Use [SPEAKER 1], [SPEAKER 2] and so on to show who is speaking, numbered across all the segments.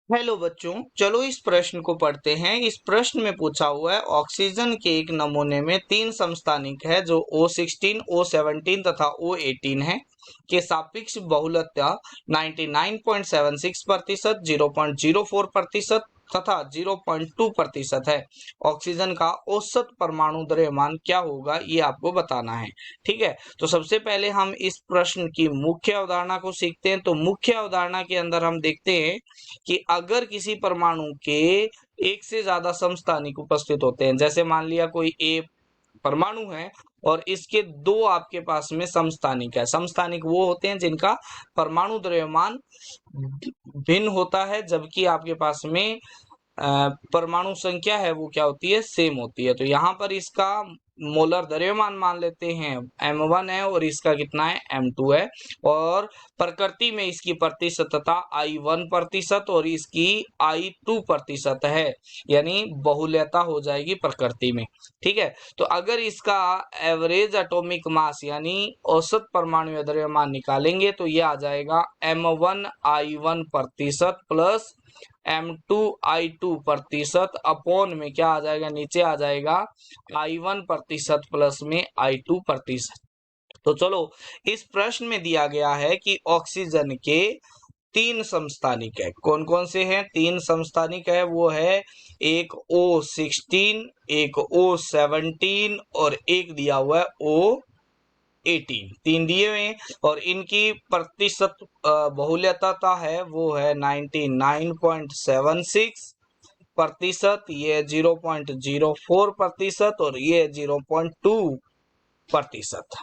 [SPEAKER 1] Hello बच्चों, चलो इस प्रश्न को पढ़ते हैं। इस प्रश्न में पूछा हुआ है ऑक्सीजन के एक नमूने में 3 समस्थानिक है जो O16, O17 तथा O18 है के सापेक्ष बहुलकता 99.76%, 0.04% तथा 0.2% है। ऑक्सीजन का औसत परमाणु द्रव्यमान क्या होगा, ये आपको बताना है। ठीक है, तो सबसे पहले हम इस प्रश्न की मुख्य अवधारणा को सीखते हैं। तो मुख्य अवधारणा के अंदर हम देखते हैं कि अगर किसी परमाणु के एक से ज्यादा समस्थानिक उपस्थित होते हैं, जैसे मान लिया कोई ए परमाणु है और इसके दो आपके पास में समस्थानिक है। समस्थानिक वो होते हैं जिनका परमाणु द्रव्यमान भिन्न होता है, जबकि आपके पास में परमाणु संख्या है वो क्या होती है, सेम होती है। तो यहाँ पर इसका मोलर द्रव्यमान मान लेते हैं m1 है और इसका कितना है, m2 है। और प्रकृति में इसकी प्रतिशतता I1% और इसकी I2% है, यानी बहुल्यता हो जाएगी प्रकृति में। ठीक है, तो अगर इसका एवरेज एटॉमिक मास यानी औसत परमाणु द्रव्यमान निकालेंगे तो ये आ जाएगा m1 I1% plus M2 I2% upon में क्या आ जाएगा, नीचे आ जाएगा I1% प्लस में I2%। तो चलो, इस प्रश्न में दिया गया है कि ऑक्सीजन के 3 समस्थानिक है। कौन कौन से हैं? 3 समस्थानिक है, वो है एक O16, एक O17 और एक दिया हुआ है O18। 3 दिए हुए हैं और इनकी प्रतिशत बहुल्यता है वो है 99.76%, ये 0.04% और ये 0.2%।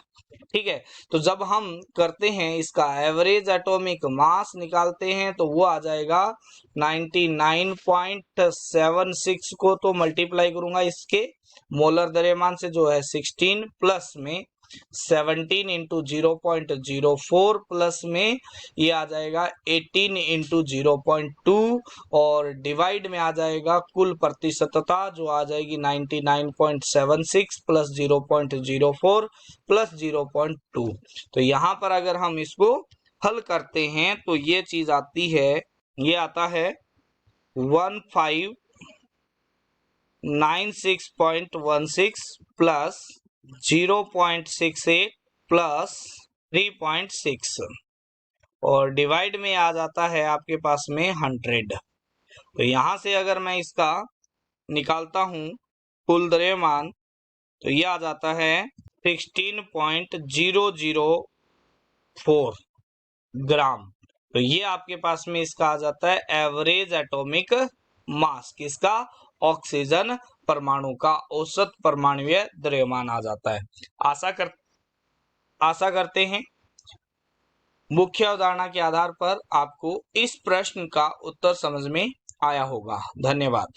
[SPEAKER 1] ठीक है, तो जब हम करते हैं इसका एवरेज एटॉमिक मास निकालते हैं तो वो आ जाएगा 99.76 को तो मल्टीप्लाई करूंगा इसके मोलर द्रव्यमान से जो है 16 प्लस में 17 इंटू 0.04 प्लस में ये आ जाएगा 18 इंटू 0.2 और डिवाइड में आ जाएगा कुल प्रतिशतता जो आ जाएगी 99.76 प्लस 0.04 प्लस 0.2। तो यहाँ पर अगर हम इसको हल करते हैं तो ये चीज आती है, ये आता है 1596.16 प्लस 0.68 प्लस 3.6 और डिवाइड में आ जाता है आपके पास में 100। तो यहां से अगर मैं इसका निकालता हूं कुल द्रव्यमान तो ये आ जाता है 16.004 ग्राम। तो ये आपके पास में इसका आ जाता है एवरेज एटॉमिक मास, किसका? ऑक्सीजन परमाणु का औसत परमाणुीय द्रव्यमान आ जाता है। आशा करते हैं मुख्य अवधारणा के आधार पर आपको इस प्रश्न का उत्तर समझ में आया होगा। धन्यवाद।